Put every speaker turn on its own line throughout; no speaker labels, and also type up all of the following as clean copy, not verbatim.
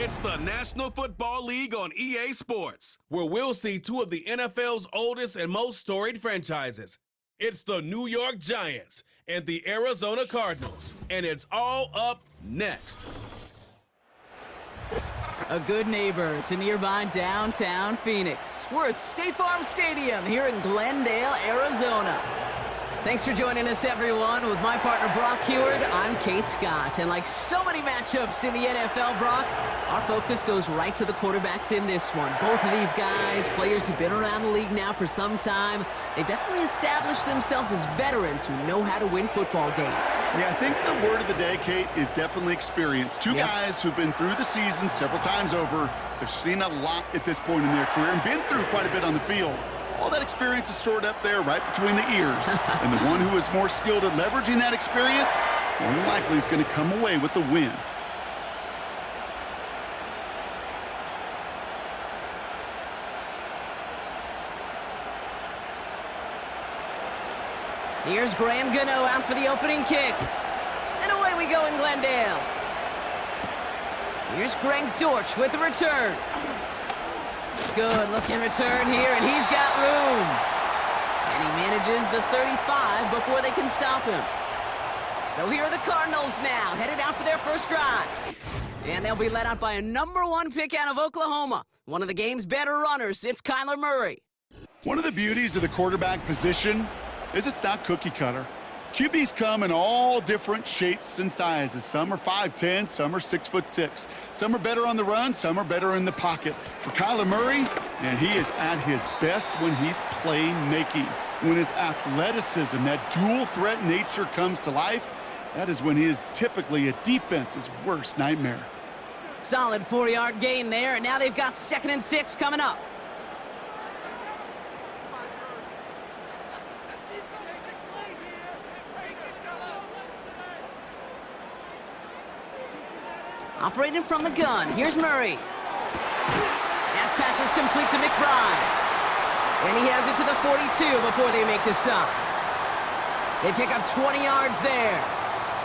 It's the National Football League on EA Sports, where we'll see two of the NFL's oldest and most storied franchises. It's the New York Giants and the Arizona Cardinals, and it's all up next.
A good neighbor to nearby downtown Phoenix. We're at State Farm Stadium here in Glendale, Arizona. Thanks for joining us, everyone. With my partner, Brock Heward, I'm Kate Scott. And like so many matchups in the NFL, Brock, our focus goes right to the quarterbacks in this one. Both of these guys, players who've been around the league now for some time, they've definitely established themselves as veterans who know how to win football games.
Yeah, I think the word of the day, Kate, is definitely experience. Two guys who've been through the season several times over, have seen a lot at this point in their career, and been through quite a bit on the field. All that experience is stored up there right between the ears. And the one who is more skilled at leveraging that experience, more than likely is going to come away with the win.
Here's Graham Gano out for the opening kick. And away we go in Glendale. Here's Greg Dortch with the return. Good looking return here, and he's got room. And he manages the 35 before they can stop him. So here are the Cardinals now, headed out for their first drive. And they'll be led out by a #1 pick out of Oklahoma. One of the game's better runners, it's Kyler Murray.
One of the beauties of the quarterback position is it's not cookie cutter. QBs come in all different shapes and sizes. Some are 5'10", some are 6'6". Some are better on the run, some are better in the pocket. For Kyler Murray, and he is at his best when he's playmaking. When his athleticism, that dual threat nature comes to life, that is when he is typically a defense's worst nightmare.
Solid 4-yard gain there, and now they've got 2nd and 6 coming up. Operating from the gun, here's Murray. That pass is complete to McBride. And he has it to the 42 before they make the stop. They pick up 20 yards there.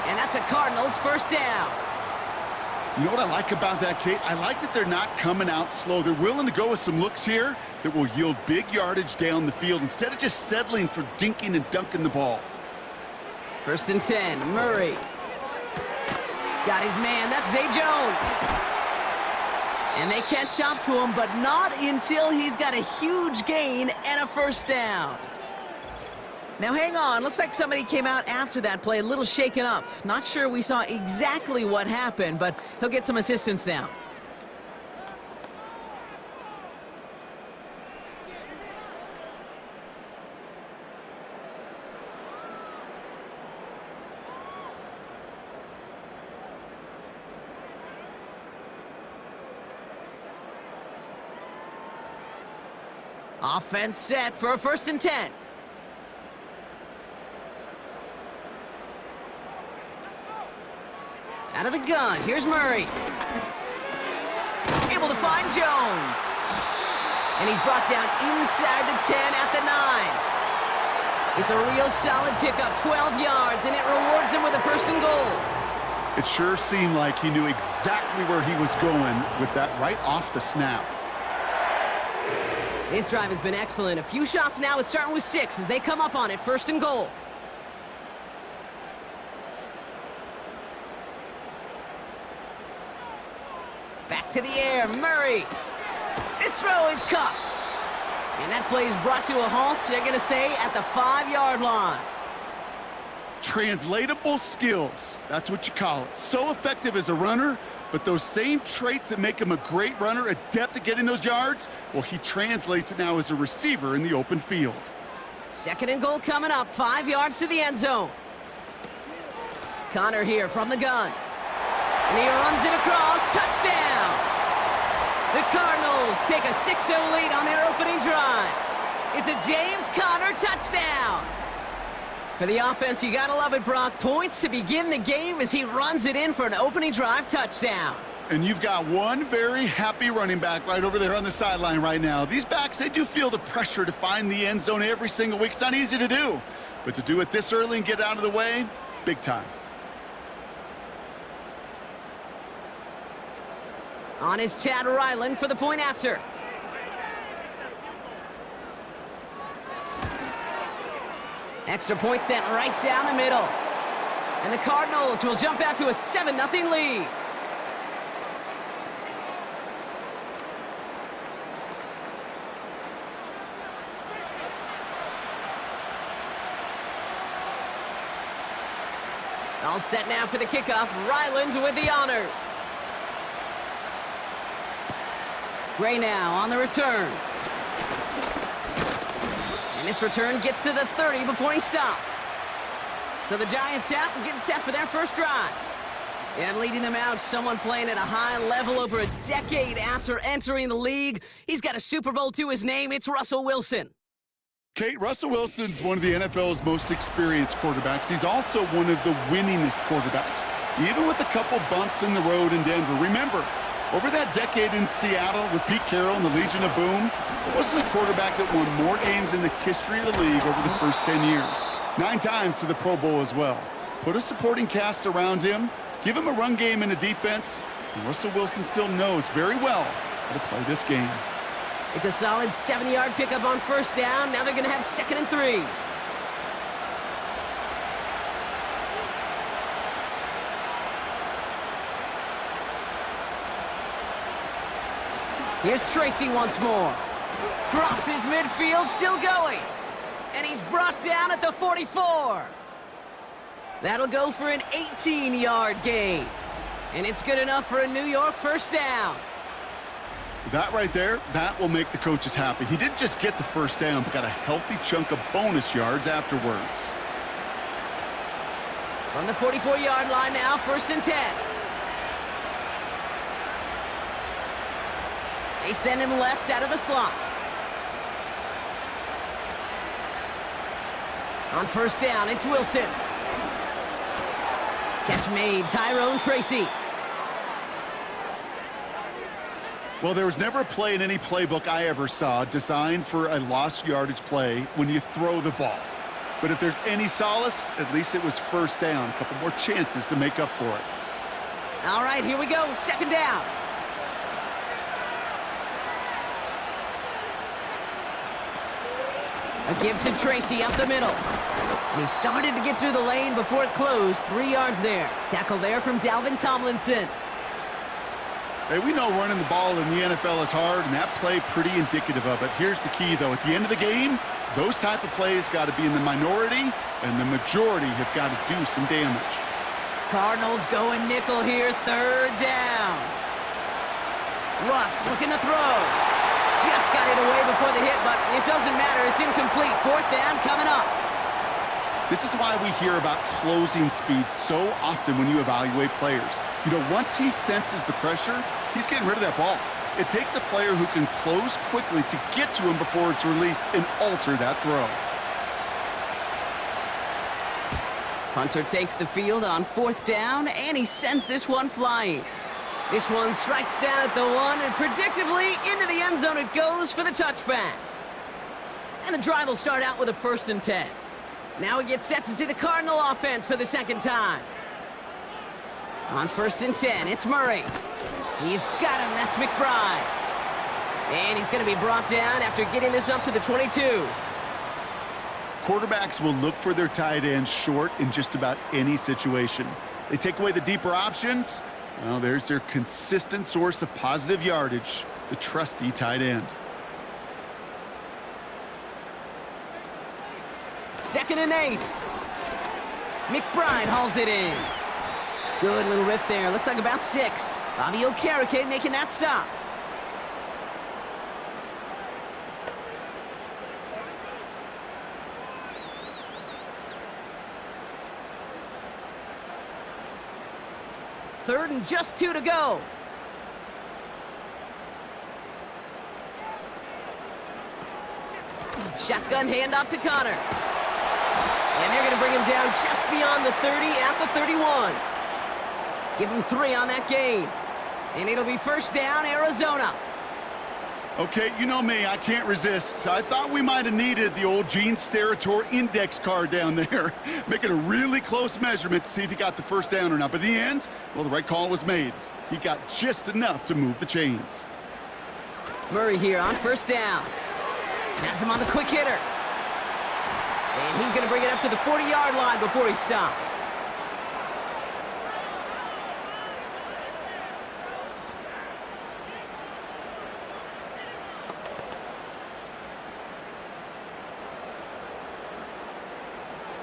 And that's a Cardinals first down.
You know what I like about that, Kate? I like that they're not coming out slow. They're willing to go with some looks here that will yield big yardage down the field instead of just settling for dinking and dunking the ball.
1st and 10, Murray. Got his man, that's Zay Jones. And they catch up to him, but not until he's got a huge gain and a first down. Now hang on, looks like somebody came out after that play a little shaken up. Not sure we saw exactly what happened, but he'll get some assistance now. Offense set for a 1st and 10. Out of the gun, here's Murray. Able to find Jones. And he's brought down inside the 10 at the 9. It's a real solid pickup, 12 yards, and it rewards him with a 1st and goal.
It sure seemed like he knew exactly where he was going with that right off the snap.
His drive has been excellent. A few shots now. It's starting with 6 as they come up on it. 1st and goal. Back to the air. Murray. This throw is caught. And that play is brought to a halt, they're going to say, at the 5-yard line.
Translatable skills. That's what you call it. So effective as a runner, but those same traits that make him a great runner, adept at getting those yards, well, he translates it now as a receiver in the open field.
2nd and goal coming up, 5 yards to the end zone. Connor here from the gun. And he runs it across, touchdown! The Cardinals take a 6-0 lead on their opening drive. It's a James Conner touchdown. For the offense, you gotta love it, Brock. Points to begin the game as he runs it in for an opening drive touchdown.
And you've got one very happy running back right over there on the sideline right now. These backs, they do feel the pressure to find the end zone every single week. It's not easy to do, but to do it this early and get out of the way, big time.
On is Chad Ryland for the point after. Extra point sent right down the middle. And the Cardinals will jump out to a 7-0 lead. All set now for the kickoff. Ryland with the honors. Gray now on the return. And this return gets to the 30 before he stopped. So the Giants out and getting set for their first drive. And leading them out, someone playing at a high level over a decade after entering the league. He's got a Super Bowl to his name. It's Russell Wilson.
Kate, Russell Wilson's one of the NFL's most experienced quarterbacks. He's also one of the winningest quarterbacks, even with a couple bumps in the road in Denver. Remember, over that decade in Seattle with Pete Carroll and the Legion of Boom, there wasn't a quarterback that won more games in the history of the league over the first 10 years. 9 times to the Pro Bowl as well. Put a supporting cast around him, give him a run game and a defense, and Russell Wilson still knows very well how to play this game.
It's a solid 70-yard pickup on first down. Now they're going to have 2nd and 3. Here's Tracy once more. Crosses midfield, still going. And he's brought down at the 44. That'll go for an 18-yard gain. And it's good enough for a New York first down.
That right there, that will make the coaches happy. He didn't just get the first down, but got a healthy chunk of bonus yards afterwards.
From the 44-yard line now, 1st and 10. They send him left out of the slot. On first down, it's Wilson. Catch made, Tyrone Tracy.
Well, there was never a play in any playbook I ever saw designed for a lost yardage play when you throw the ball. But if there's any solace, at least it was first down. A couple more chances to make up for it.
All right, here we go. 2nd down. A give to Tracy up the middle. And he started to get through the lane before it closed. 3 yards there. Tackle there from Dalvin Tomlinson.
Hey, we know running the ball in the NFL is hard, and that play pretty indicative of it. Here's the key, though. At the end of the game, those type of plays got to be in the minority, and the majority have got to do some damage.
Cardinals going nickel here, 3rd down. Russ looking to throw. Just got it away before the hit, but it doesn't matter. It's incomplete. 4th down coming up.
This is why we hear about closing speed so often when you evaluate players. You know, once he senses the pressure, he's getting rid of that ball. It takes a player who can close quickly to get to him before it's released and alter that throw.
Punter takes the field on 4th down, and he sends this one flying. This one strikes down at the 1, and predictably into the end zone it goes for the touchback. And the drive will start out with a 1st and 10. Now we get set to see the Cardinal offense for the 2nd time. On 1st and 10, it's Murray. He's got him, that's McBride. And he's going to be brought down after getting this up to the 22.
Quarterbacks will look for their tight ends short in just about any situation. They take away the deeper options. Well, there's their consistent source of positive yardage, the trusty tight end.
2nd and 8. McBride hauls it in. Good little rip there. Looks like about 6. Bobby Okereke making that stop. Third and just 2 to go. Shotgun handoff to Connor. And they're going to bring him down just beyond the 30 at the 31. Give him 3 on that gain. And it'll be first down, Arizona.
Okay, you know me, I can't resist. I thought we might have needed the old Gene Steratore index card down there, making a really close measurement to see if he got the first down or not. But in the end, well, the right call was made. He got just enough to move the chains.
Murray here on first down. Has him on the quick hitter. And he's going to bring it up to the 40-yard line before he's stopped.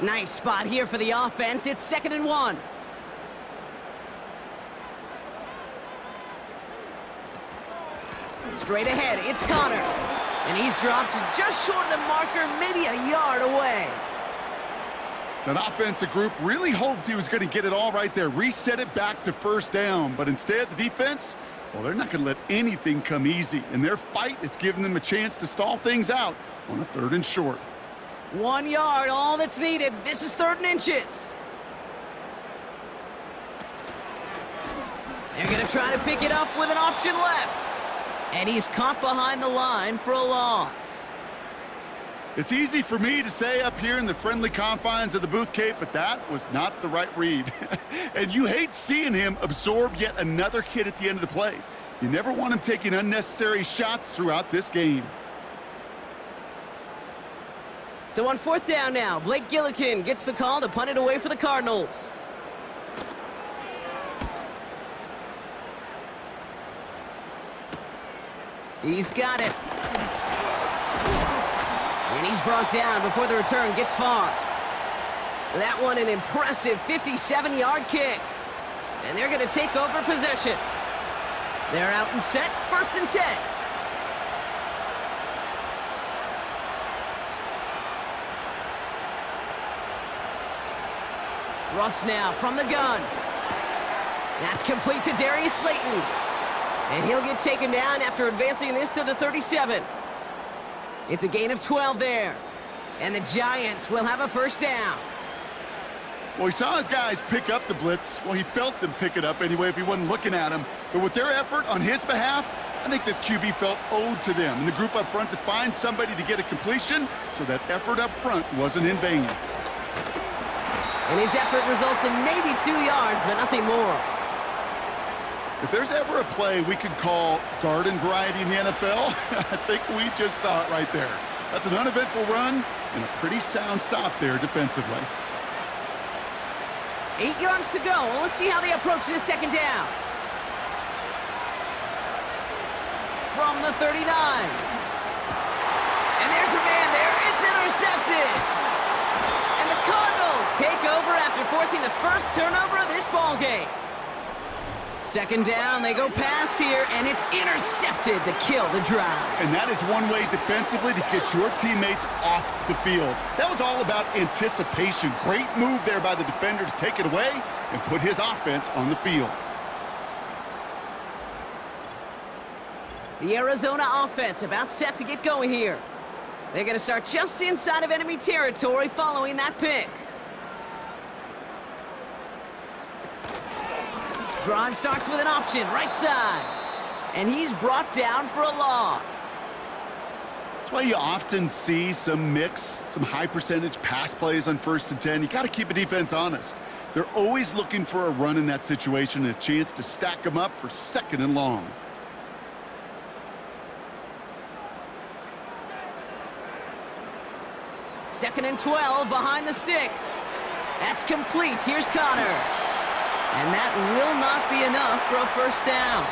Nice spot here for the offense. It's 2nd and 1. Straight ahead, it's Connor. And he's dropped just short of the marker, maybe a yard away.
That offensive group really hoped he was going to get it all right there, reset it back to first down. But instead, the defense, well, they're not going to let anything come easy. And their fight is giving them a chance to stall things out on a 3rd and short.
1 yard, all that's needed. This is 3rd and inches. They're going to try to pick it up with an option left. And he's caught behind the line for a loss.
It's easy for me to say up here in the friendly confines of the Booth Cape, but that was not the right read. And you hate seeing him absorb yet another hit at the end of the play. You never want him taking unnecessary shots throughout this game.
So on 4th down now, Blake Gillikin gets the call to punt it away for the Cardinals. He's got it. And he's brought down before the return gets far. That one an impressive 57-yard kick. And they're going to take over possession. They're out and set, 1st and 10. Russ now from the gun. That's complete to Darius Slayton. And he'll get taken down after advancing this to the 37. It's a gain of 12 there. And the Giants will have a 1st down.
Well, he saw his guys pick up the blitz. Well, he felt them pick it up anyway if he wasn't looking at him. But with their effort on his behalf, I think this QB felt owed to them and the group up front to find somebody to get a completion, so that effort up front wasn't in vain.
And his effort results in maybe 2 yards, but nothing more.
If there's ever a play we could call garden variety in the NFL, I think we just saw it right there. That's an uneventful run and a pretty sound stop there defensively.
8 yards to go. Well, let's see how they approach this 2nd down. From the 39. And there's a man there. It's intercepted. And the Cardinals take over after forcing the first turnover of this ball game. 2nd down, they go pass here, and it's intercepted to kill the drive.
And that is one way defensively to get your teammates off the field. That was all about anticipation. Great move there by the defender to take it away and put his offense on the field.
The Arizona offense about set to get going here. They're going to start just inside of enemy territory following that pick. Drive starts with an option, right side. And he's brought down for a loss.
That's why you often see some mix, some high percentage pass plays on 1st and 10. You got to keep a defense honest. They're always looking for a run in that situation and a chance to stack them up for 2nd and long.
Second and 12 behind the sticks. That's complete. Here's Connor. And that will not be enough for a 1st down.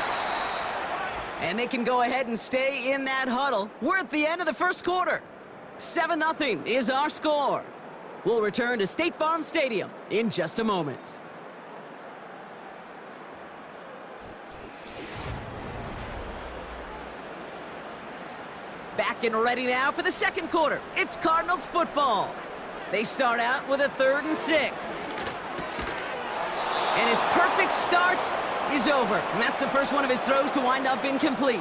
And they can go ahead and stay in that huddle. We're at the end of the 1st quarter. 7-0 is our score. We'll return to State Farm Stadium in just a moment. Back and ready now for the 2nd quarter. It's Cardinals football. They start out with a 3rd and 6. And his perfect start is over. And that's the first one of his throws to wind up incomplete.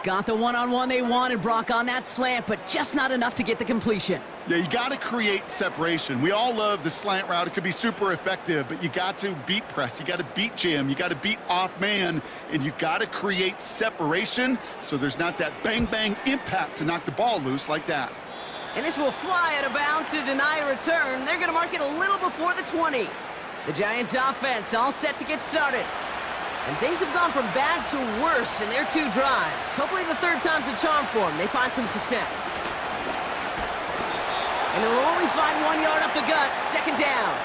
Got the one-on-one they wanted, Brock, on that slant, but just not enough to get the completion.
Yeah, you got to create separation. We all love the slant route. It could be super effective, but you got to beat press. You got to beat jam. You got to beat off man, and you got to create separation so there's not that bang-bang impact to knock the ball loose like that.
And this will fly out of bounds to deny a return. They're going to mark it a little before the 20. The Giants offense all set to get started. And things have gone from bad to worse in their 2 drives. Hopefully the 3rd time's the charm for them. They find some success. And they'll only find 1 yard up the gut. 2nd down.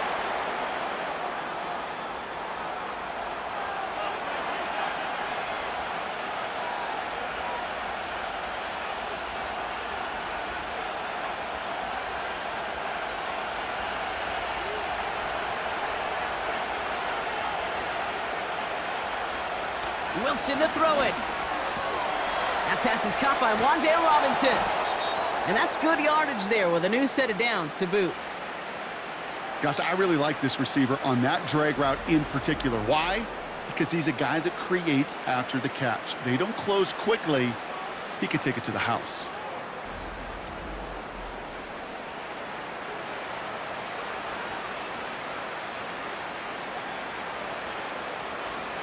Wilson to throw it. That pass is caught by Wan'Dale Robinson. And that's good yardage there with a new set of downs to boot.
Gosh, I really like this receiver on that drag route in particular. Why? Because he's a guy that creates after the catch. They don't close quickly. He could take it to the house.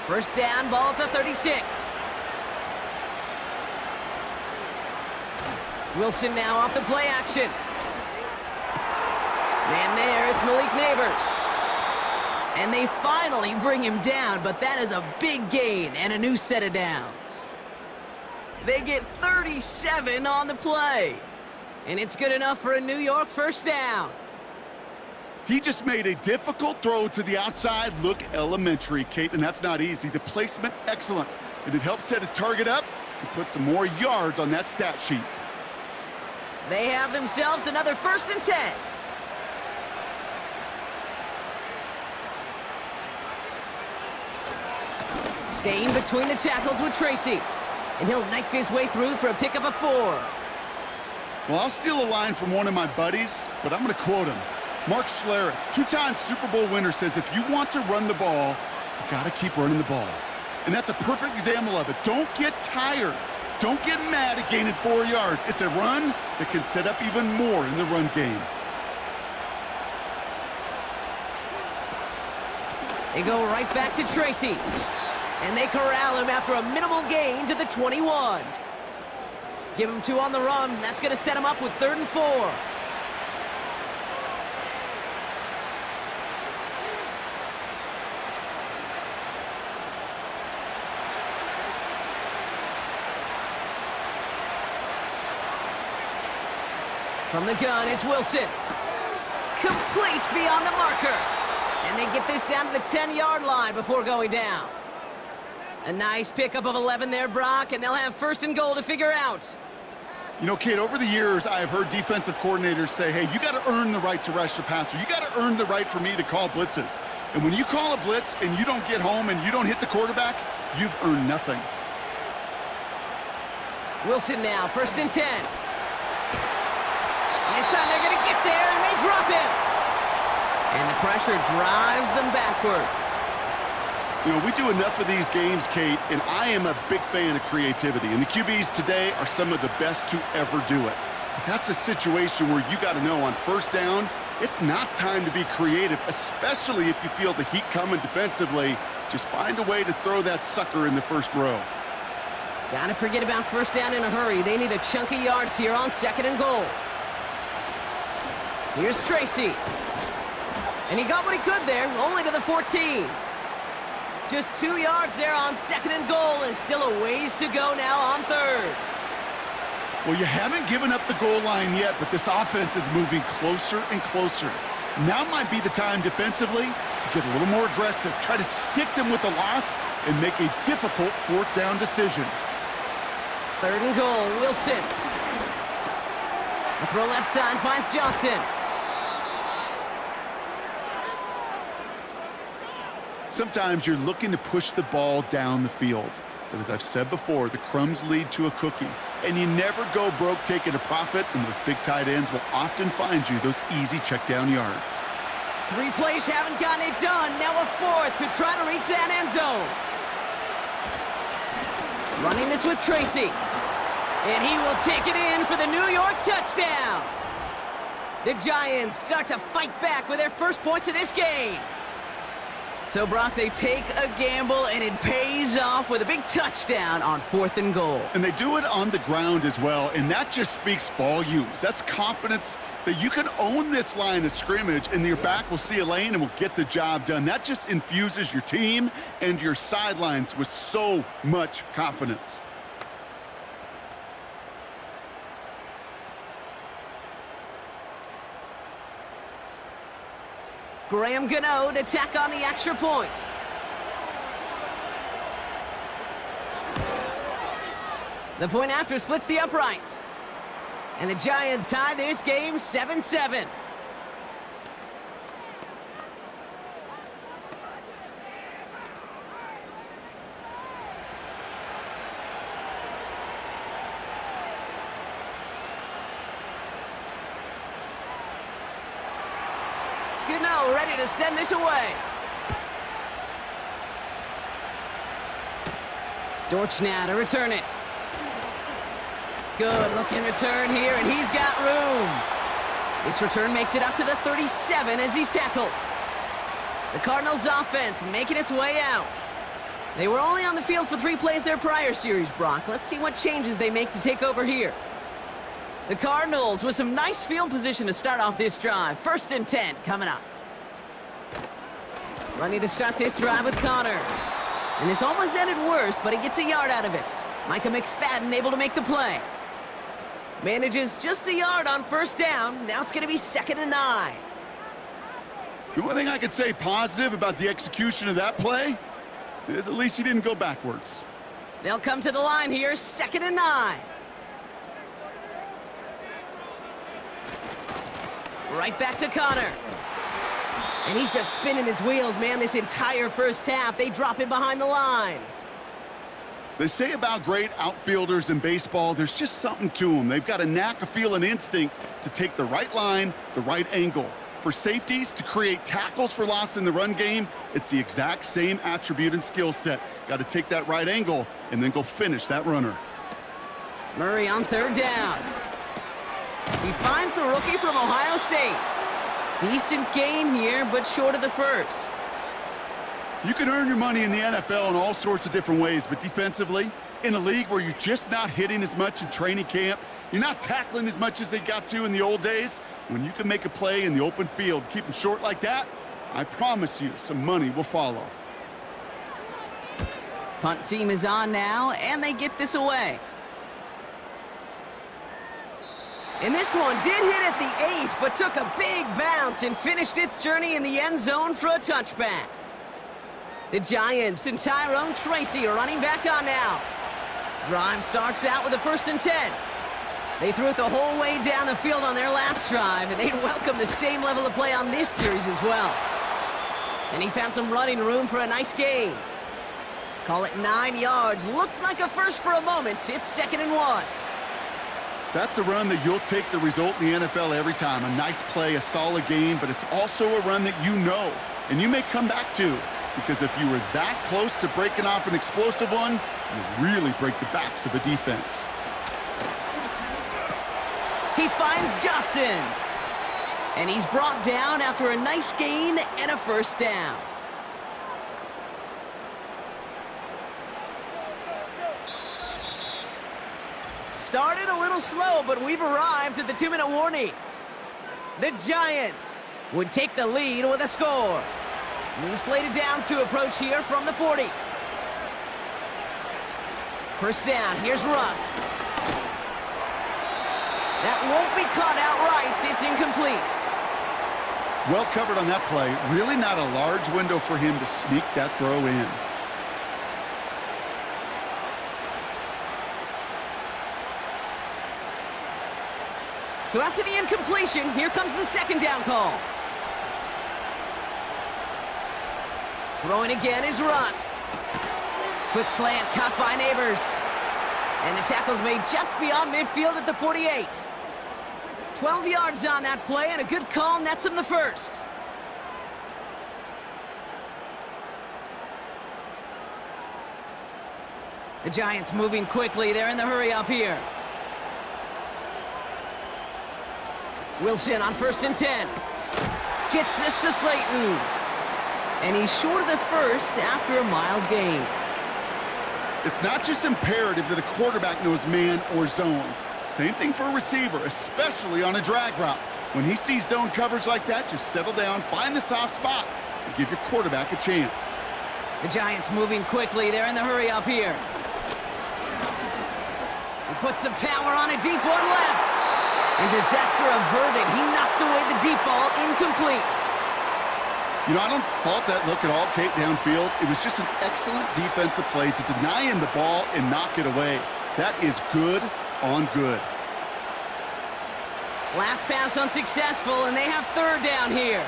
First down, ball at the 36. Wilson now off the play action. Man there, it's Malik Neighbors. And they finally bring him down, but that is a big gain and a new set of downs. They get 37 on the play. And it's good enough for a New York first down.
He just made a difficult throw to the outside look elementary, Kate, and that's not easy. The placement, excellent. And it helped set his target up to put some more yards on that stat sheet.
They have themselves another 1st and 10. Staying between the tackles with Tracy. And he'll knife his way through for a pickup of 4.
Well, I'll steal a line from one of my buddies, but I'm going to quote him. Mark Schlereth, 2-time Super Bowl winner, says if you want to run the ball, you got to keep running the ball. And that's a perfect example of it. Don't get tired. Don't get mad at gaining 4 yards. It's a run that can set up even more in the run game.
They go right back to Tracy. And they corral him after a minimal gain to the 21. Give him 2 on the run. That's going to set him up with 3rd and 4. From the gun, it's Wilson. Complete beyond the marker. And they get this down to the 10-yard line before going down. A nice pickup of 11 there, Brock, and they'll have 1st and goal to figure out.
You know, Kate, over the years, I have heard defensive coordinators say, hey, you got to earn the right to rush the passer. You got to earn the right for me to call blitzes. And when you call a blitz and you don't get home and you don't hit the quarterback, you've earned nothing.
Wilson now, 1st and 10. This time they're going to get there, and they drop him. And the pressure drives them backwards.
You know, we do enough of these games, Kate, and I am a big fan of creativity. And the QBs today are some of the best to ever do it. But that's a situation where you got to know on 1st down, it's not time to be creative, especially if you feel the heat coming defensively. Just find a way to throw that sucker in the 1st row.
Gotta forget about 1st down in a hurry. They need a chunk of yards here on 2nd and goal. Here's Tracy. And he got what he could there, only to the 14. Just 2 yards there on 2nd and goal, and still a ways to go now on 3rd.
Well, you haven't given up the goal line yet, but this offense is moving closer and closer. Now might be the time defensively to get a little more aggressive, try to stick them with the loss, and make a difficult 4th down decision.
3rd and goal, Wilson. A throw left side finds Johnson.
Sometimes you're looking to push the ball down the field. But as I've said before, the crumbs lead to a cookie. And you never go broke taking a profit, and those big tight ends will often find you those easy check down yards.
3 plays haven't gotten it done. Now a 4th to try to reach that end zone. Running this with Tracy. And he will take it in for the New York touchdown. The Giants start to fight back with their 1st points of this game. So, Brock, they take a gamble, and it pays off with a big touchdown on 4th and goal.
And they do it on the ground as well, and that just speaks volumes. That's confidence that you can own this line of scrimmage, and your back will see a lane and will get the job done. That just infuses your team and your sidelines with so much confidence.
Graham Gano to tack on the extra point. The point after splits the uprights. And the Giants tie this game 7-7. Gano ready to send this away. Dortch now to return it. Good looking return here, and he's got room. This return makes it up to the 37 as he's tackled. The Cardinals offense making its way out. They were only on the field for 3 plays their prior series, Brock. Let's see what changes they make to take over here. The Cardinals with some nice field position to start off this drive. 1st and 10 coming up. Running to start this drive with Connor. And this almost ended worse, but he gets a yard out of it. Micah McFadden able to make the play. Manages just a yard on 1st down. Now it's going to be 2nd and 9.
The one thing I could say positive about the execution of that play is at least he didn't go backwards.
They'll come to the line here, 2nd and 9. Right back to Connor. And he's just spinning his wheels, man, this entire 1st half. They drop him behind the line.
They say about great outfielders in baseball, there's just something to them. They've got a knack, a feel, an instinct to take the right line, the right angle. For safeties, to create tackles for loss in the run game, it's the exact same attribute and skill set. Got to take that right angle and then go finish that runner.
Murray on 3rd down. He finds the rookie from Ohio State. Decent gain here, but short of the 1st.
You can earn your money in the NFL in all sorts of different ways, but defensively, in a league where you're just not hitting as much in training camp, you're not tackling as much as they got to in the old days, when you can make a play in the open field, keep them short like that, I promise you some money will follow.
Punt team is on now, and they get this away. And this one did hit at the 8, but took a big bounce and finished its journey in the end zone for a touchback. The Giants and Tyrone Tracy are running back on now. Drive starts out with a 1st and 10. They threw it the whole way down the field on their last drive, and they'd welcome the same level of play on this series as well. And he found some running room for a nice gain. Call it 9 yards. Looked like a first for a moment. It's 2nd and 1.
That's a run that you'll take the result in the NFL every time. A nice play, a solid game, but it's also a run that you know, and you may come back to. Because if you were that close to breaking off an explosive one, you really break the backs of a defense.
He finds Johnson. And he's brought down after a nice gain and a 1st down. Started a little slow, but we've arrived at the 2-minute warning. The Giants would take the lead with a score. New slated downs to approach here from the 40. 1st down, here's Russ. That won't be caught outright, it's incomplete.
Well covered on that play. Really not a large window for him to sneak that throw in.
So after the incompletion, here comes the 2nd down call. Throwing again is Russ. Quick slant caught by Neighbors. And the tackle's made just beyond midfield at the 48. 12 yards on that play, and a good call nets him the 1st. The Giants moving quickly. They're in the hurry up here. Wilson on 1st and 10. Gets this to Slayton. And he's short of the first after a mild gain.
It's not just imperative that a quarterback knows man or zone. Same thing for a receiver, especially on a drag route. When he sees zone coverage like that, just settle down, find the soft spot, and give your quarterback a chance.
The Giants moving quickly. They're in the hurry up here. He puts some power on a deep one left. And disaster averted. He knocks away the deep ball, incomplete.
You know, I don't fault that look at all, Kate, downfield. It was just an excellent defensive play to deny him the ball and knock it away. That is good on good.
Last pass unsuccessful, and they have third down here.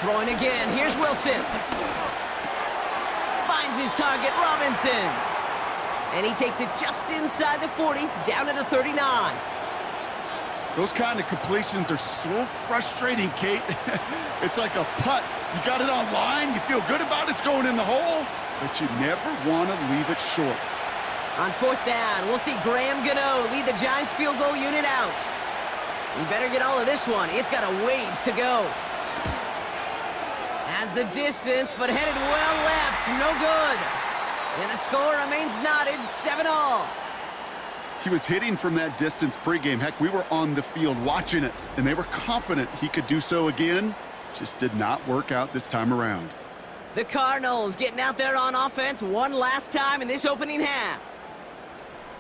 Throwing again. Here's Wilson. Finds his target, Robinson. And he takes it just inside the 40, down to the 39.
Those kind of completions are so frustrating, Kate. It's like a putt. You got it on line, you feel good about it's going in the hole, but you never want to leave it short.
On fourth down, we'll see Graham Gano lead the Giants field goal unit out. We better get all of this one. It's got a ways to go. Has the distance, but headed well left. No good. And the score remains knotted, 7-all.
He was hitting from that distance pregame. Heck, we were on the field watching it, and they were confident he could do so again. Just did not work out this time around.
The Cardinals getting out there on offense one last time in this opening half.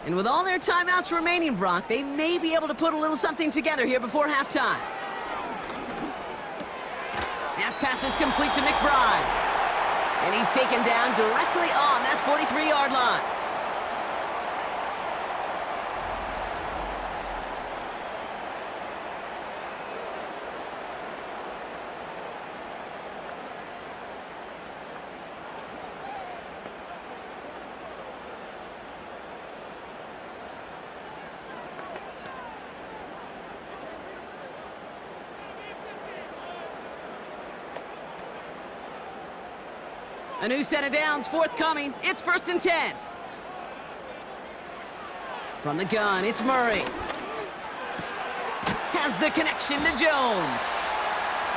And with all their timeouts remaining, Brock, they may be able to put a little something together here before halftime. That pass is complete to McBride. And he's taken down directly on that 43-yard line. A new set of downs forthcoming. It's 1st and 10. From the gun, it's Murray. Has the connection to Jones.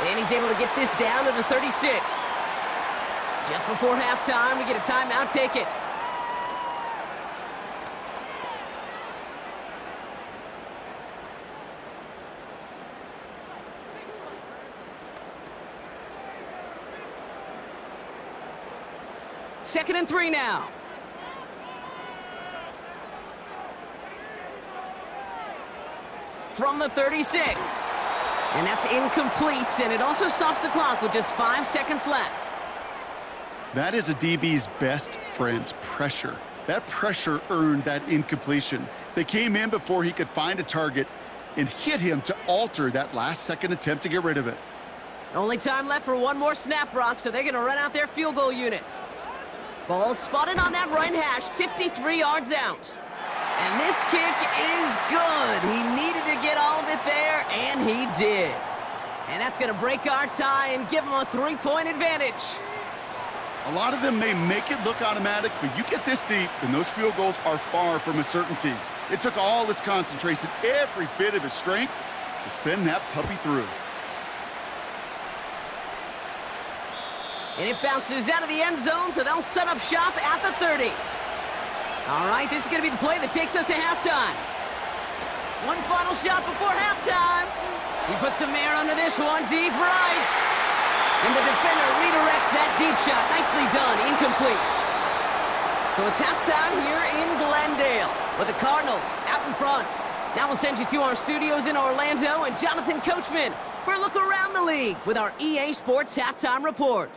And he's able to get this down to the 36. Just before halftime, we get a timeout. Take it. Second and 3 now. From the 36. And that's incomplete, and it also stops the clock with just 5 seconds left.
That is a DB's best friend, pressure. That pressure earned that incompletion. They came in before he could find a target and hit him to alter that last-second attempt to get rid of it.
Only time left for one more snap, Brock, so they're going to run out their field goal unit. Ball spotted on that right hash, 53 yards out. And this kick is good. He needed to get all of it there, and he did. And that's going to break our tie and give him a 3-point advantage.
A lot of them may make it look automatic, but you get this deep, and those field goals are far from a certainty. It took all his concentration, every bit of his strength, to send that puppy through.
And it bounces out of the end zone, so they'll set up shop at the 30. All right, this is going to be the play that takes us to halftime. One final shot before halftime. He puts some air under this one, deep right. And the defender redirects that deep shot. Nicely done, incomplete. So it's halftime here in Glendale with the Cardinals out in front. Now we'll send you to our studios in Orlando and Jonathan Coachman for a look around the league with our EA Sports Halftime Report.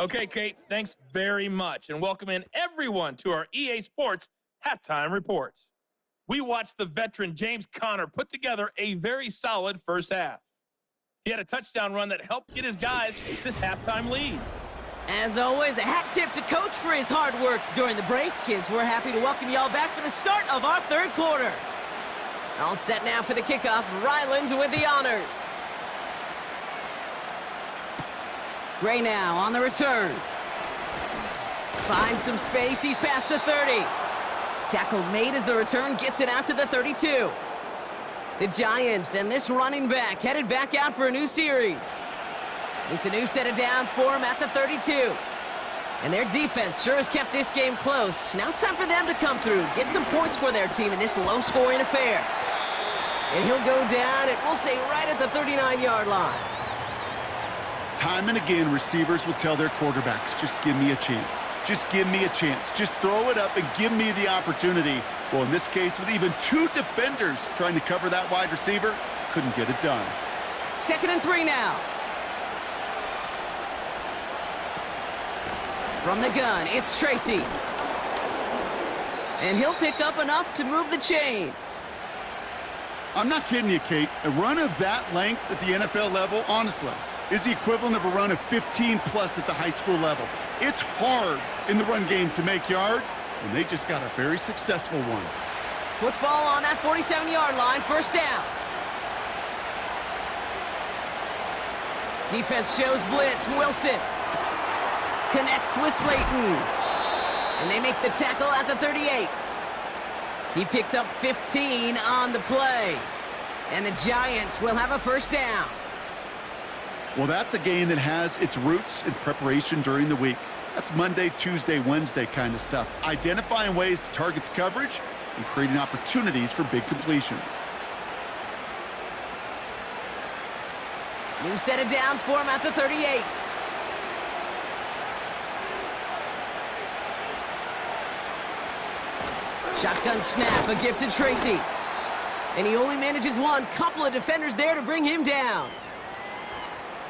Okay, Kate, thanks very much, and welcome in everyone to our EA Sports Halftime Reports. We watched the veteran James Conner put together a very solid first half. He had a touchdown run that helped get his guys this halftime lead.
As always, a hat tip to Coach for his hard work during the break, as we're happy to welcome y'all back for the start of our third quarter. All set now for the kickoff, Ryland with the honors. Gray now on the return. Finds some space, he's past the 30. Tackle made as the return gets it out to the 32. The Giants and this running back headed back out for a new series. It's a new set of downs for him at the 32. And their defense sure has kept this game close. Now it's time for them to come through, get some points for their team in this low-scoring affair. And he'll go down, and we'll say right at the 39-yard line.
Time and again, receivers will tell their quarterbacks, just give me a chance. Just give me a chance. Just throw it up and give me the opportunity. Well, in this case, with even two defenders trying to cover that wide receiver, couldn't get it done.
2nd and 3 now. From the gun, it's Tracy. And he'll pick up enough to move the chains.
I'm not kidding you, Kate. A run of that length at the NFL level, honestly, is the equivalent of a run of 15-plus at the high school level. It's hard in the run game to make yards, and they just got a very successful one.
Football on that 47-yard line, 1st down. Defense shows blitz. Wilson connects with Slayton. And they make the tackle at the 38. He picks up 15 on the play. And the Giants will have a 1st down.
Well, that's a game that has its roots in preparation during the week. That's Monday, Tuesday, Wednesday kind of stuff. Identifying ways to target the coverage and creating opportunities for big completions.
New set of downs for him at the 38. Shotgun snap, a gift to Tracy. And he only manages one. Couple of defenders there to bring him down.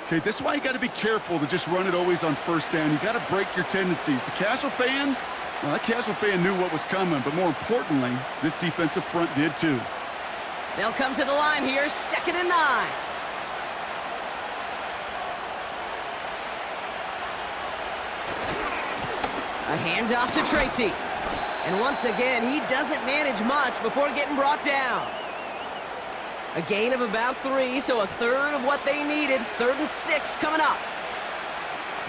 Okay, this is why you got to be careful to just run it always on 1st down. You got to break your tendencies. The casual fan, well, that casual fan knew what was coming, but more importantly, this defensive front did too.
They'll come to the line here, 2nd and 9. A handoff to Tracy. And once again, he doesn't manage much before getting brought down. A gain of about 3, so a third of what they needed. 3rd and 6 coming up.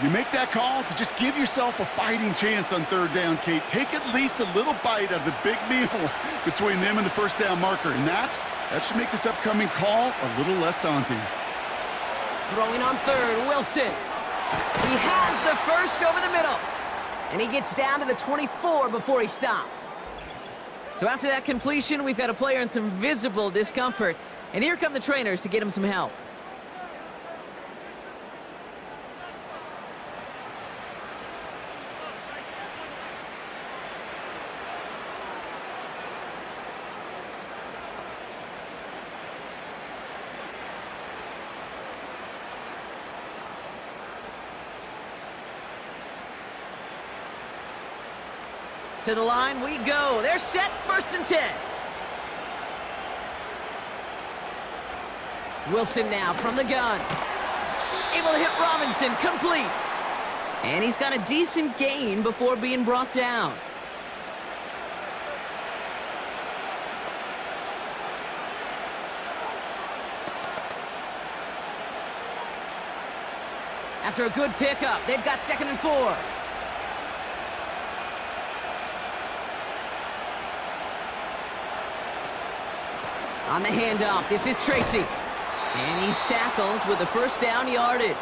You make that call to just give yourself a fighting chance on 3rd down, Kate. Take at least a little bite of the big meal between them and the 1st down marker. And that should make this upcoming call a little less daunting.
Throwing on 3rd, Wilson. He has the 1st over the middle. And he gets down to the 24 before he stopped. So after that completion, we've got a player in some visible discomfort. And here come the trainers to get him some help. To the line we go. They're set, 1st and 10. Wilson now from the gun. Able to hit Robinson, complete. And he's got a decent gain before being brought down. After a good pickup, they've got 2nd and 4. On the handoff, this is Tracy. And he's tackled with the 1st down yardage.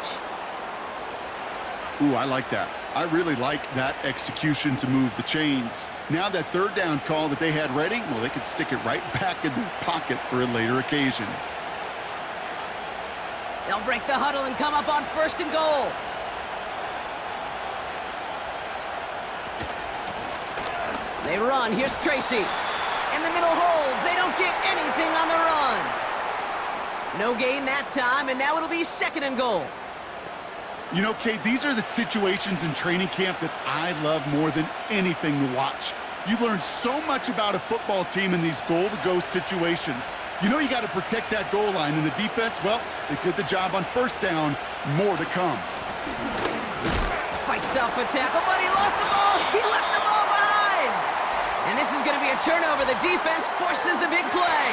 Ooh, I like that. I really like that execution to move the chains. Now that 3rd down call that they had ready, well, they could stick it right back in their pocket for a later occasion.
They'll break the huddle and come up on 1st and goal. They run. Here's Tracy. In the middle holds. They don't get anything on the run. No gain that time, and now it'll be 2nd and goal.
You know, Kate, these are the situations in training camp that I love more than anything to watch. You learn so much about a football team in these goal-to-go situations. You know you got to protect that goal line, and the defense, well, they did the job on 1st down. More to come.
Fights off a tackle, but he lost the ball. He left the ball behind. And this is going to be a turnover. The defense forces the big play.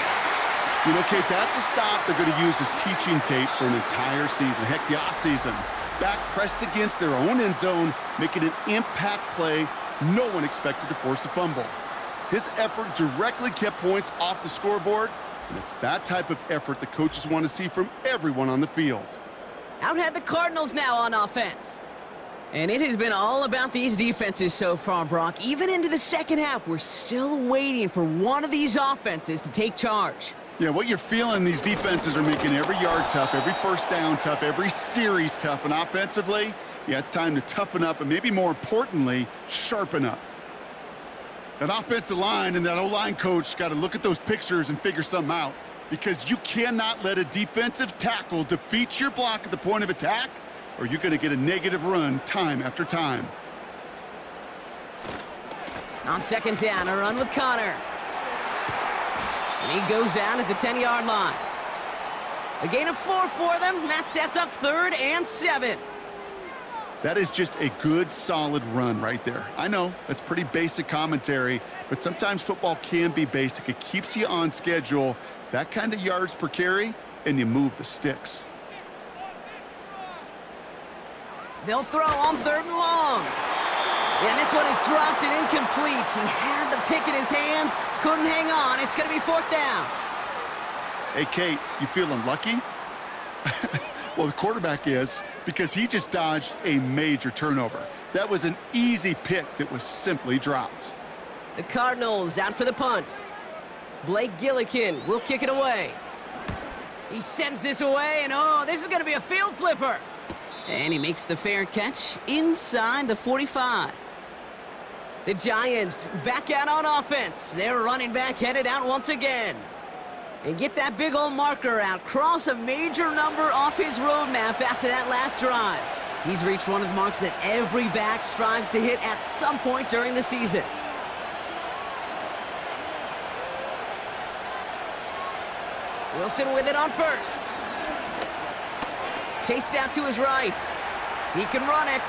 You know, Kate, that's a stop they're going to use as teaching tape for an entire season. Heck, the offseason. Back pressed against their own end zone, making an impact play. No one expected to force a fumble. His effort directly kept points off the scoreboard, and it's that type of effort the coaches want to see from everyone on the field.
Out had the Cardinals now on offense. And it has been all about these defenses so far, Brock. Even into the second half, we're still waiting for one of these offenses to take charge.
Yeah, what you're feeling, these defenses are making every yard tough, every first down tough, every series tough. And offensively, yeah, it's time to toughen up and maybe more importantly, sharpen up. That offensive line and that O-line coach got to look at those pictures and figure something out, because you cannot let a defensive tackle defeat your block at the point of attack, or you're going to get a negative run time after time.
On second down, a run with Connor. And he goes out at the 10-yard line. A gain of 4 for them. That sets up 3rd and 7.
That is just a good, solid run right there. I know, that's pretty basic commentary, but sometimes football can be basic. It keeps you on schedule, that kind of yards per carry, and you move the sticks.
They'll throw on 3rd and long. And this one is dropped and incomplete. He had the pick in his hands, couldn't hang on. It's going to be 4th down.
Hey, Kate, you feeling lucky? Well, the quarterback is, because he just dodged a major turnover. That was an easy pick that was simply dropped.
The Cardinals out for the punt. Blake Gillikin will kick it away. He sends this away, and oh, this is going to be a field flipper. And he makes the fair catch inside the 45. The Giants back out on offense. Their running back headed out once again. And get that big old marker out. Cross a major number off his roadmap after that last drive. He's reached one of the marks that every back strives to hit at some point during the season. Wilson with it on first. Chased out to his right. He can run it.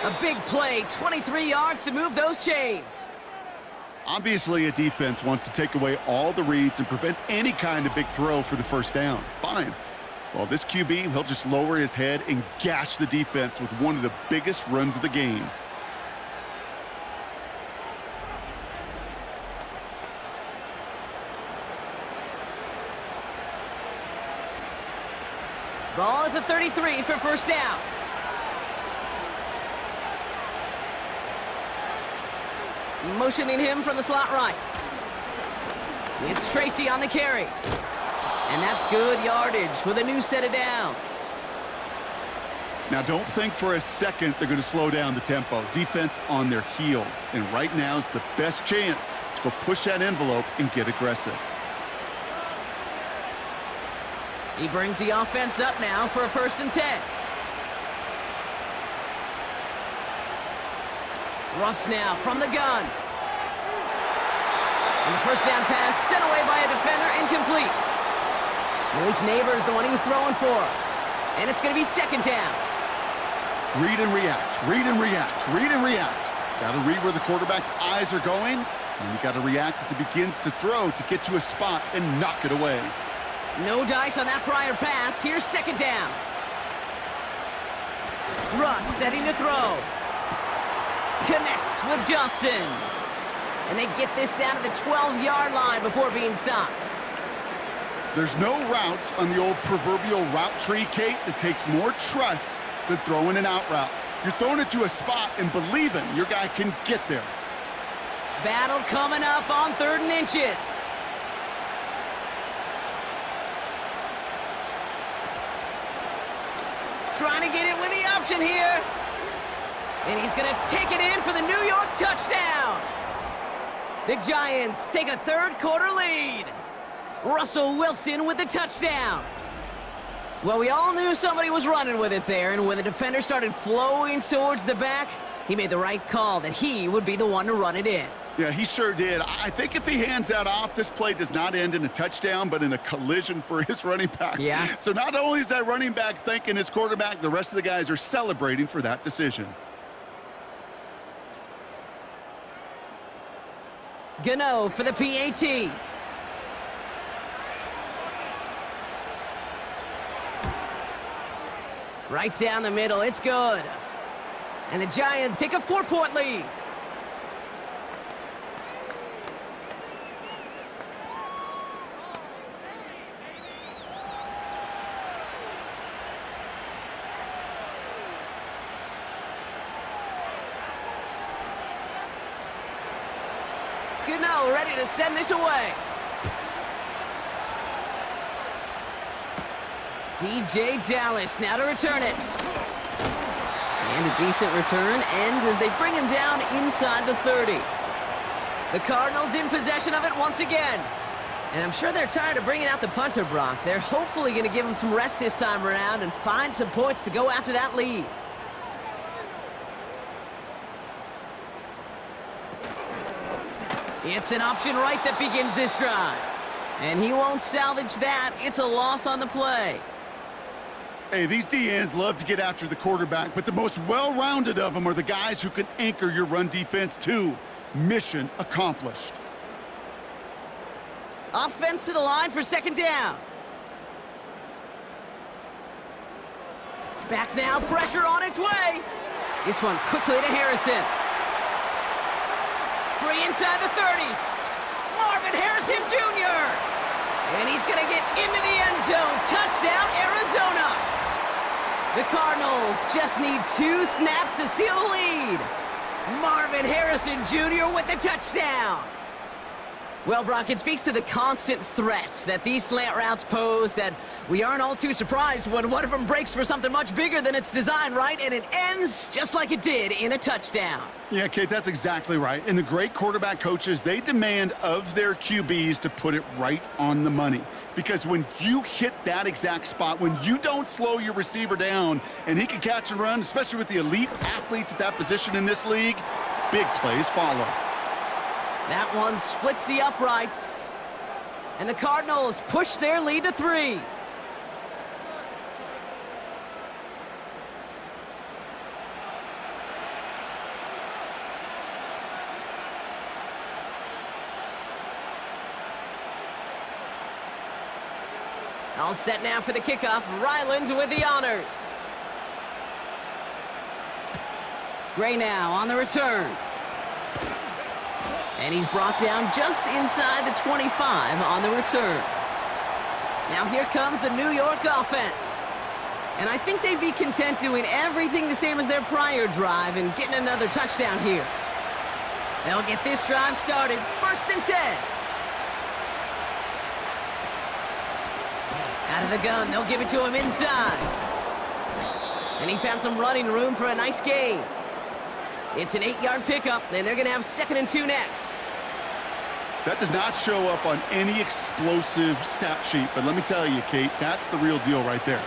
A big play, 23 yards to move those chains.
Obviously, a defense wants to take away all the reads and prevent any kind of big throw for the first down. Fine. Well, this QB, he'll just lower his head and gash the defense with one of the biggest runs of the game.
Ball at the 33 for first down. Motioning him from the slot right. It's Tracy on the carry. And that's good yardage with a new set of downs.
Now, don't think for a second they're going to slow down the tempo. Defense on their heels. And right now is the best chance to go push that envelope and get aggressive.
He brings the offense up now for a 1st and 10. Russ now from the gun. And the first down pass sent away by a defender, incomplete. Malik Neighbors, the one he was throwing for. And it's going to be 2nd down.
Read and react, read and react, read and react. Got to read where the quarterback's eyes are going, and you got to react as he begins to throw to get to a spot and knock it away.
No dice on that prior pass. Here's 2nd down. Russ setting to throw. Connects with Johnson. And they get this down to the 12-yard line before being stopped.
There's no routes on the old proverbial route tree, Kate, that takes more trust than throwing an out route. You're throwing it to a spot and believing your guy can get there.
Battle coming up on 3rd and inches. Trying to get it with the option here. And he's going to take it in for the New York touchdown. The Giants take a 3rd quarter lead. Russell Wilson with the touchdown. Well, we all knew somebody was running with it there, and when the defender started flowing towards the back, he made the right call that he would be the one to run it in.
Yeah, he sure did. I think if he hands that off, this play does not end in a touchdown, but in a collision for his running back.
Yeah.
So not only is that running back thanking his quarterback, the rest of the guys are celebrating for that decision.
Gano for the PAT. Right down the middle, it's good. And the Giants take a 4-point lead. Gano ready to send this away. DJ Dallas now to return it. And a decent return ends as they bring him down inside the 30. The Cardinals in possession of it once again. And I'm sure they're tired of bringing out the punter, Brock. They're hopefully going to give him some rest this time around and find some points to go after that lead. It's an option right that begins this drive. And he won't salvage that. It's a loss on the play.
Hey, these DNs love to get after the quarterback, but the most well-rounded of them are the guys who can anchor your run defense too. Mission accomplished.
Offense to the line for second down. Back now, pressure on its way. This one quickly to Harrison. Free inside the 30. Marvin Harrison Jr. And he's going to get into the end zone. Touchdown, Arizona. The Cardinals just need 2 snaps to steal the lead. Marvin Harrison Jr. with the touchdown. Well, Brock, it speaks to the constant threats that these slant routes pose that we aren't all too surprised when one of them breaks for something much bigger than its design, right? And it ends just like it did in a touchdown.
Yeah, Kate, that's exactly right. And the great quarterback coaches, they demand of their QBs to put it right on the money. Because when you hit that exact spot, when you don't slow your receiver down and he can catch and run, especially with the elite athletes at that position in this league, big plays follow.
That one splits the uprights. And the Cardinals push their lead to 3. All set now for the kickoff. Ryland with the honors. Gray now on the return. And he's brought down just inside the 25 on the return. Now here comes the New York offense. And I think they'd be content doing everything the same as their prior drive and getting another touchdown here. They'll get this drive started. 1st and 10. Out of the gun, they'll give it to him inside. And he found some running room for a nice gain. It's an 8-yard pickup, and they're going to have 2nd and 2 next.
That does not show up on any explosive stat sheet, but let me tell you, Kate, that's the real deal right there.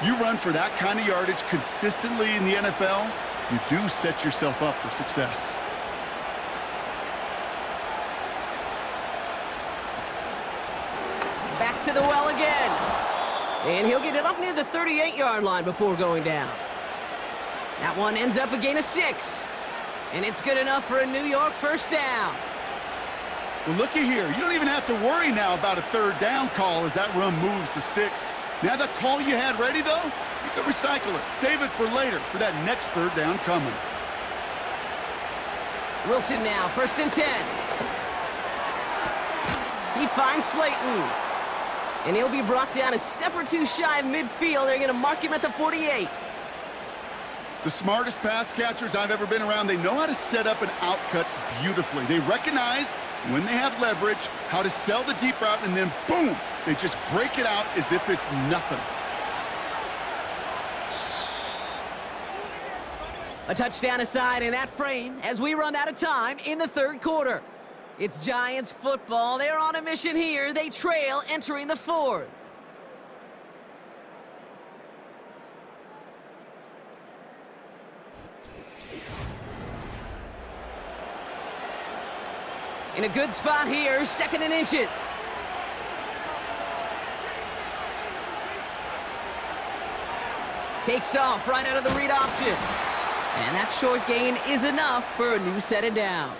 You run for that kind of yardage consistently in the NFL, you do set yourself up for success.
Back to the well again. And he'll get it up near the 38-yard line before going down. That one ends up a gain of 6. And it's good enough for a New York 1st down.
Well, looky here. You don't even have to worry now about a 3rd down call as that run moves the sticks. Now that call you had ready, though, you can recycle it. Save it for later for that next 3rd down coming.
Wilson now, 1st and 10. He finds Slayton. And he'll be brought down a step or 2 shy of midfield. They're going to mark him at the 48.
The smartest pass catchers I've ever been around, they know how to set up an outcut beautifully. They recognize when they have leverage, how to sell the deep route, and then boom, they just break it out as if it's nothing.
A touchdown aside in that frame as we run out of time in the 3rd quarter. It's Giants football. They're on a mission here. They trail entering the 4th. In a good spot here, 2nd and inches. Takes off right out of the read option. And that short gain is enough for a new set of downs.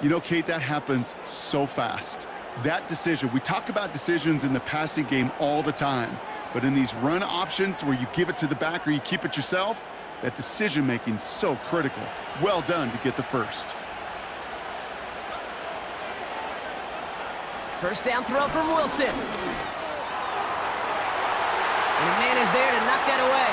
You know, Kate, that happens so fast. That decision, we talk about decisions in the passing game all the time, but in these run options where you give it to the back or you keep it yourself, that decision-making is so critical. Well done to get the 1st.
1st down throw from Wilson. And a man is there to knock that away.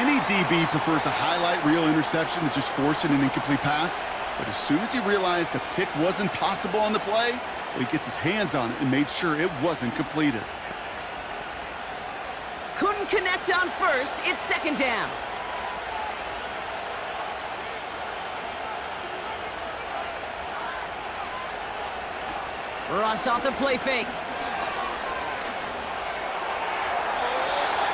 Any DB prefers a highlight reel interception to just forcing an incomplete pass. But as soon as he realized a pick wasn't possible on the play, he gets his hands on it and made sure it wasn't completed.
Couldn't connect on first. It's second down. Ross off the play fake.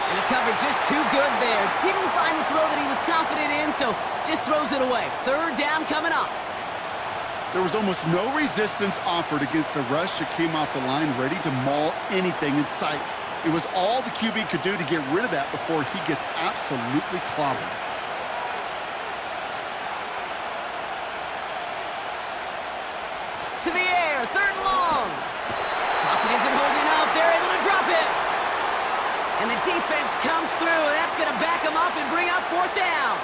And the cover just too good there. Didn't find the throw that he was confident in, so just throws it away. Third down coming up.
There was almost no resistance offered against a rush that came off the line ready to maul anything in sight. It was all the QB could do to get rid of that before he gets absolutely clobbered.
To the air, third and long. Pocket isn't holding up. They're able to drop it. And the defense comes through. That's going to back them up and bring up fourth down.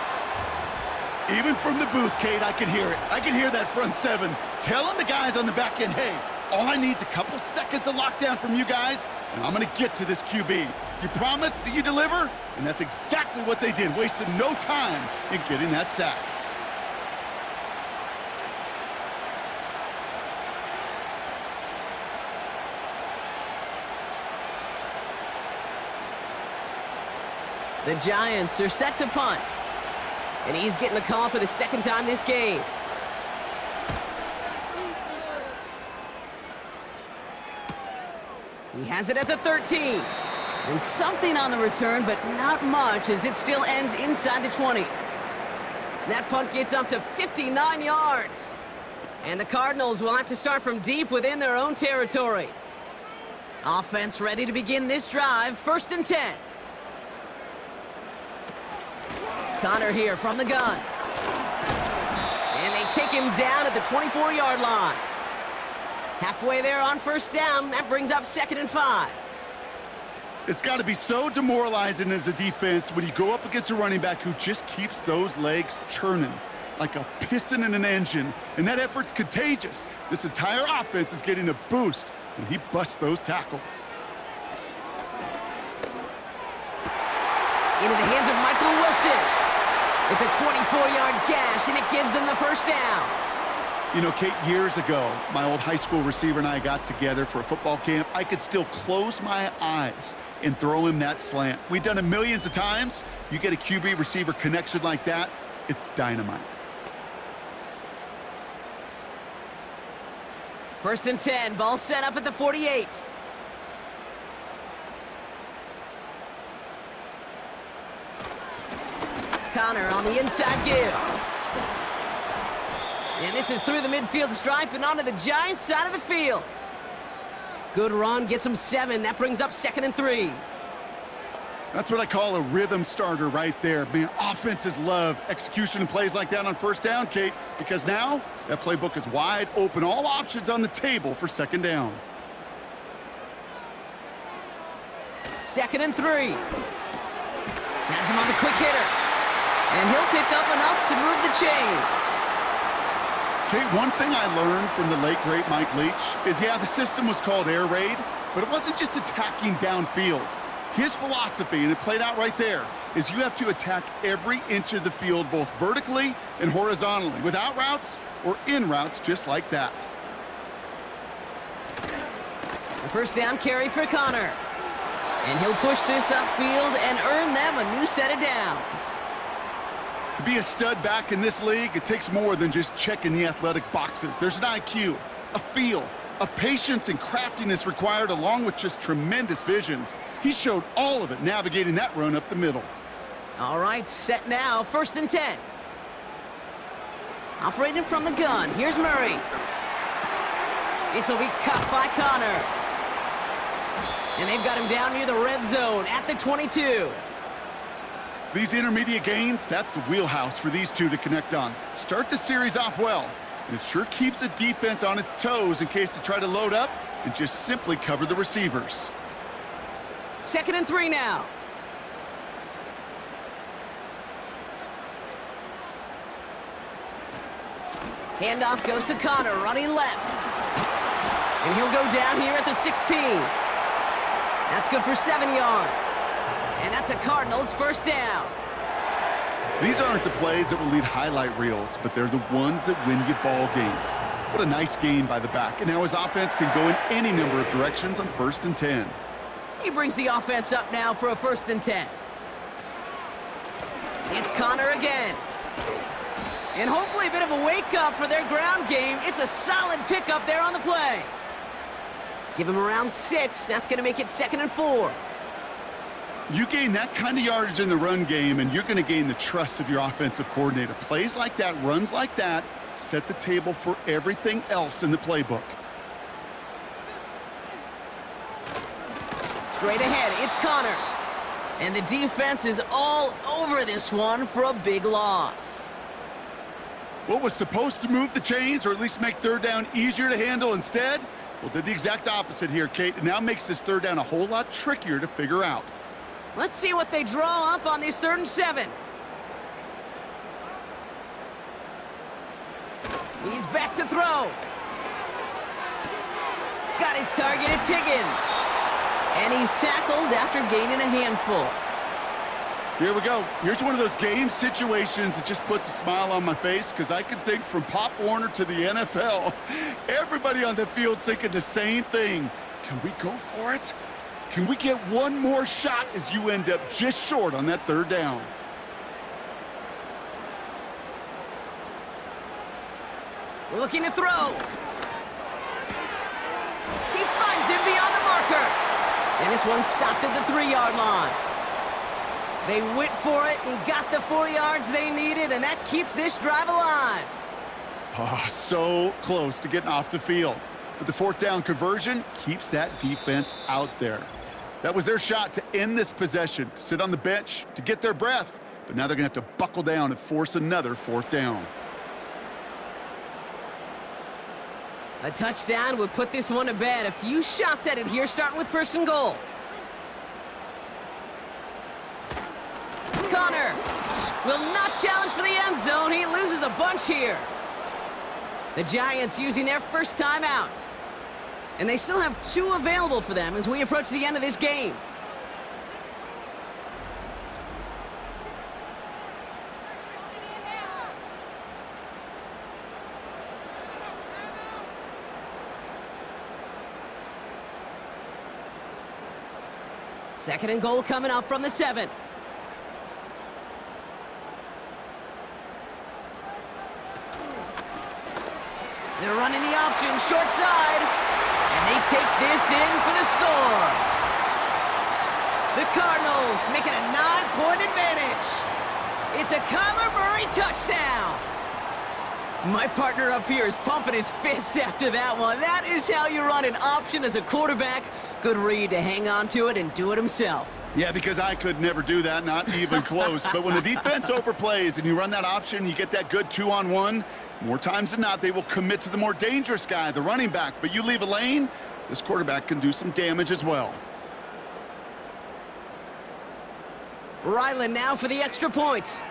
Even from the booth, Kate, I could hear it. I could hear that front seven telling the guys on the back end, hey, all I need is a couple seconds of lockdown from you guys, and I'm going to get to this QB. You promise that you deliver? And that's exactly what they did, wasted no time in getting that sack.
The Giants are set to punt. And he's getting the call for the second time this game. He has it at the 13. And something on the return, but not much, as it still ends inside the 20. That punt gets up to 59 yards. And the Cardinals will have to start from deep within their own territory. Offense ready to begin this drive, 1st and 10. Connor here from the gun. And they take him down at the 24-yard line. Halfway there on 1st down. That brings up 2nd and 5.
It's got to be so demoralizing as a defense when you go up against a running back who just keeps those legs churning like a piston in an engine. And that effort's contagious. This entire offense is getting a boost when he busts those tackles.
Into the hands of Michael Wilson. It's a 24-yard gash, and it gives them the 1st down.
You know, Kate, years ago, my old high school receiver and I got together for a football camp. I could still close my eyes and throw him that slant. We've done it millions of times. You get a QB receiver connection like that, it's dynamite.
1st and 10, ball set up at the 48. Connor on the inside give. And this is through the midfield stripe and onto the Giants side of the field. Good run, gets him 7. That brings up 2nd and 3.
That's what I call a rhythm starter right there. Man, offenses love execution and plays like that on 1st down, Kate, because now that playbook is wide open. All options on the table for 2nd down.
2nd and 3. Has him on the quick hitter. And he'll pick up enough to move the chains.
Kate, one thing I learned from the late, great Mike Leach is, yeah, the system was called air raid, but it wasn't just attacking downfield. His philosophy, and it played out right there, is you have to attack every inch of the field, both vertically and horizontally, without routes or in routes just like that.
The 1st down carry for Connor. And he'll push this upfield and earn them a new set of downs.
To be a stud back in this league, it takes more than just checking the athletic boxes. There's an IQ, a feel, a patience and craftiness required, along with just tremendous vision. He showed all of it navigating that run up the middle.
All right, set now, 1st and 10. Operating from the gun, here's Murray. This will be caught by Connor. And they've got him down near the red zone at the 22.
These intermediate gains, that's the wheelhouse for these two to connect on. Start the series off well, and it sure keeps the defense on its toes in case they try to load up and just simply cover the receivers.
2nd and 3 now. Handoff goes to Connor, running left. And he'll go down here at the 16. That's good for 7 yards. And that's a Cardinals 1st down.
These aren't the plays that will lead highlight reels, but they're the ones that win you ball games. What a nice game by the back, and now his offense can go in any number of directions on 1st and 10.
He brings the offense up now for a 1st and 10. It's Connor again. And hopefully a bit of a wake-up for their ground game. It's a solid pickup there on the play. Give him around 6. That's going to make it 2nd and 4.
You gain that kind of yardage in the run game, and you're going to gain the trust of your offensive coordinator. Plays like that, runs like that, set the table for everything else in the playbook.
Straight ahead, it's Connor. And the defense is all over this one for a big loss.
What was supposed to move the chains, or at least make 3rd down easier to handle instead? Well, did the exact opposite here, Kate. It now makes this 3rd down a whole lot trickier to figure out.
Let's see what they draw up on this 3rd and 7. He's back to throw. Got his target, it's Higgins. And he's tackled after gaining a handful.
Here we go. Here's one of those game situations that just puts a smile on my face, because I can think from Pop Warner to the NFL. Everybody on the field thinking the same thing. Can we go for it? Can we get one more shot as you end up just short on that 3rd down?
Looking to throw. He finds him beyond the marker. And this one stopped at the 3-yard line. They went for it and got the 4 yards they needed, and that keeps this drive alive.
Oh, so close to getting off the field. But the 4th down conversion keeps that defense out there. That was their shot to end this possession, to sit on the bench, to get their breath. But now they're going to have to buckle down and force another 4th down.
A touchdown would put this one to bed. A few shots at it here, starting with 1st and goal. Connor will not challenge for the end zone. He loses a bunch here. The Giants using their first timeout. And they still have 2 available for them as we approach the end of this game. Second and goal coming up from the 7. They're running the option, short side, and they take this in for the score. The Cardinals make it a 9-point advantage. It's a Kyler Murray touchdown. My partner up here is pumping his fist after that one. That is how you run an option as a quarterback. Good read to hang on to it and do it himself.
Yeah, because I could never do that, not even close. But when the defense overplays and you run that option, you get that good 2-on-1, more times than not, they will commit to the more dangerous guy, the running back. But you leave a lane, this quarterback can do some damage as well.
Ryland now for the extra point.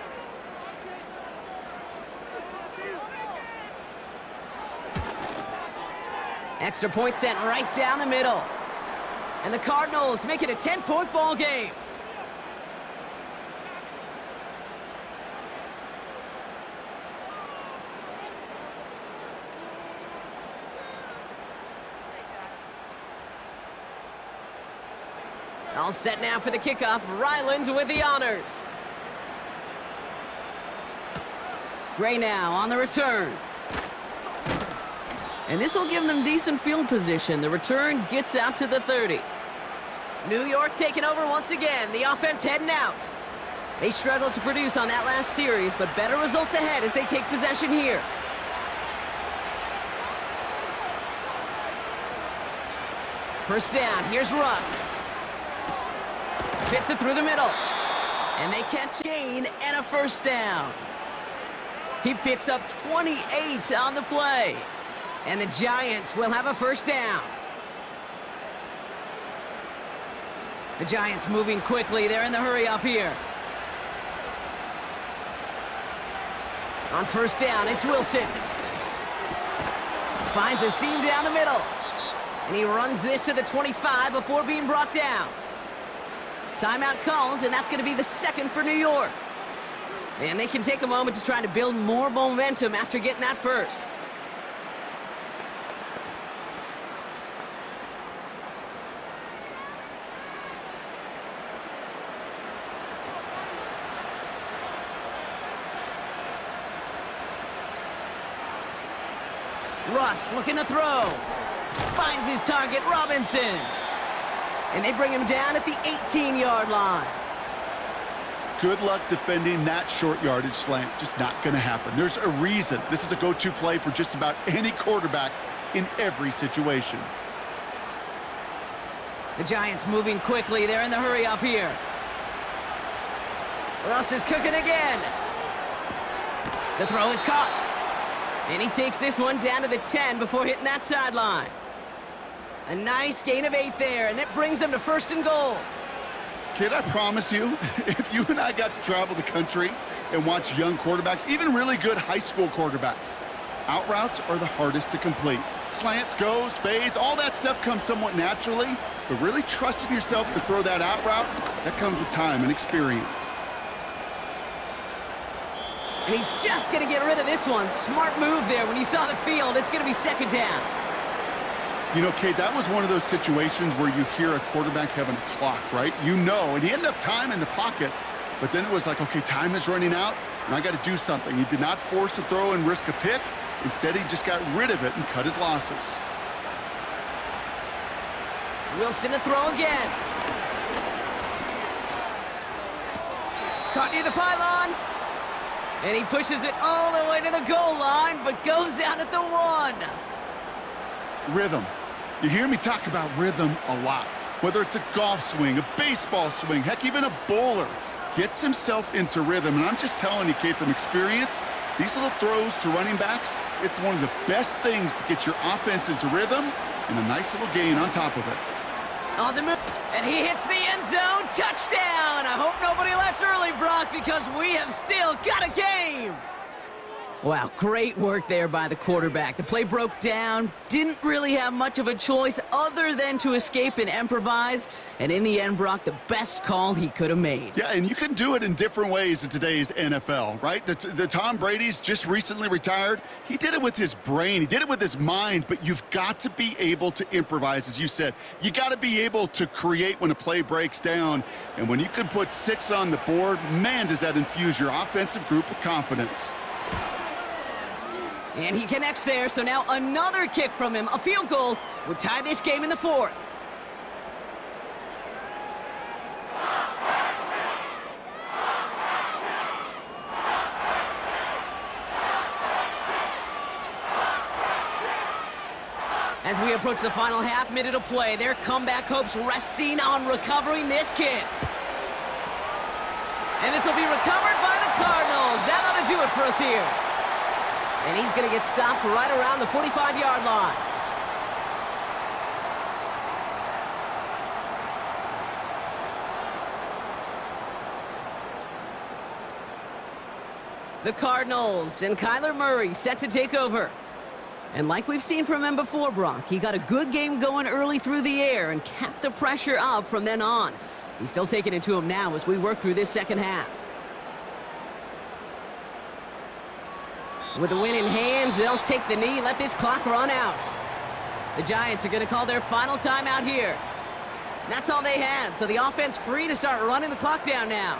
Extra point sent right down the middle. And the Cardinals make it a 10-point ball game. All set now for the kickoff. Ryland with the honors. Gray now on the return. And this will give them decent field position. The return gets out to the 30. New York taking over once again. The offense heading out. They struggled to produce on that last series, but better results ahead as they take possession here. First down, here's Russ. Fits it through the middle. And they catch gain and a first down. He picks up 28 on the play. And the Giants will have a first down. The Giants moving quickly. They're in the hurry up here. On first down, it's Wilson. Finds a seam down the middle. And he runs this to the 25 before being brought down. Timeout called, and that's going to be the second for New York. And they can take a moment to try to build more momentum after getting that first. Russ looking to throw. Finds his target, Robinson. And they bring him down at the 18-yard line.
Good luck defending that short yardage slant. Just not going to happen. There's a reason. This is a go-to play for just about any quarterback in every situation.
The Giants moving quickly. They're in the hurry up here. Russ is cooking again. The throw is caught. And he takes this one down to the 10 before hitting that sideline. A nice gain of 8 there, and it brings them to 1st and goal.
Kid, I promise you, if you and I got to travel the country and watch young quarterbacks, even really good high school quarterbacks, out routes are the hardest to complete. Slants, goes, fades, all that stuff comes somewhat naturally, but really trusting yourself to throw that out route, that comes with time and experience.
And he's just going to get rid of this one. Smart move there. When you saw the field, it's going to be 2nd down.
You know, Kate, that was one of those situations where you hear a quarterback having a clock, right? You know, and he had enough time in the pocket, but then it was like, okay, time is running out, and I got to do something. He did not force a throw and risk a pick. Instead, he just got rid of it and cut his losses.
Wilson to throw again. Caught near the pylon. And he pushes it all the way to the goal line, but goes out at the 1.
Rhythm. You hear me talk about rhythm a lot. Whether it's a golf swing, a baseball swing, heck, even a bowler gets himself into rhythm. And I'm just telling you, Kate, from experience, these little throws to running backs, it's one of the best things to get your offense into rhythm and a nice little gain on top of it.
On the move, and he hits the end zone. Touchdown! I hope nobody left early, Brock, because we have still got a game. Wow, great work there by the quarterback. The play broke down, didn't really have much of a choice other than to escape and improvise, and in the end, Brock, the best call he could have made.
Yeah, and you can do it in different ways in today's NFL, right? The Tom Brady's just recently retired. He did it with his brain. He did it with his mind, but you've got to be able to improvise, as you said. You got to be able to create when a play breaks down, and when you can put 6 on the board, man, does that infuse your offensive group with confidence.
And he connects there, so now another kick from him. A field goal would tie this game in the 4th. As we approach the final half-minute of play, their comeback hopes resting on recovering this kick. And this will be recovered by the Cardinals. That ought to do it for us here. And he's going to get stopped right around the 45-yard line. The Cardinals and Kyler Murray set to take over. And like we've seen from him before, Brock, he got a good game going early through the air and kept the pressure up from then on. He's still taking it to him now as we work through this second half. With the win in hands, they'll take the knee, let this clock run out. The Giants are going to call their final timeout here. That's all they had, so the offense free to start running the clock down now.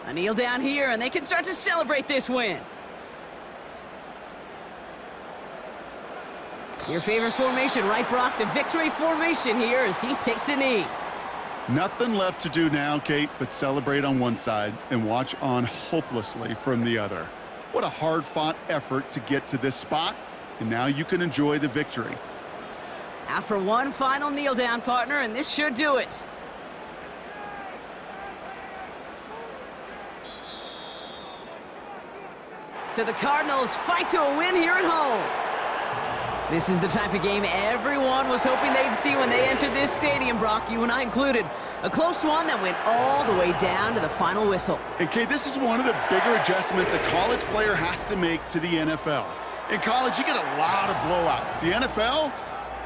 A kneel down here, and they can start to celebrate this win. Your favorite formation, right, Brock? The victory formation here as he takes a knee.
Nothing left to do now, Kate, but celebrate on one side and watch on hopelessly from the other. What a hard-fought effort to get to this spot, and now you can enjoy the victory.
After one final kneel down, partner, and this should do it. So the Cardinals fight to a win here at home. This is the type of game everyone was hoping they'd see when they entered this stadium, Brock, you and I included. A close one that went all the way down to the final whistle.
And Kate, this is one of the bigger adjustments a college player has to make to the NFL. In college, you get a lot of blowouts. The NFL,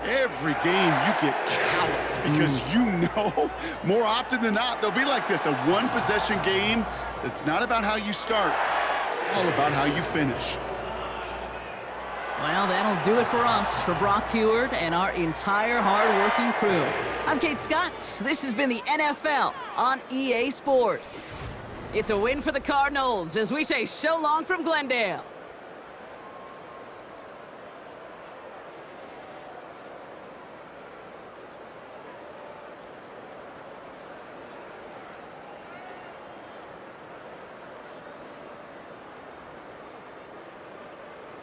every game you get calloused because you know more often than not they'll be like this, a one-possession game that's not about how you start. It's all about how you finish.
Well, that'll do it for us, for Brock Heward and our entire hard-working crew. I'm Kate Scott. This has been the NFL on EA Sports. It's a win for the Cardinals as we say so long from Glendale.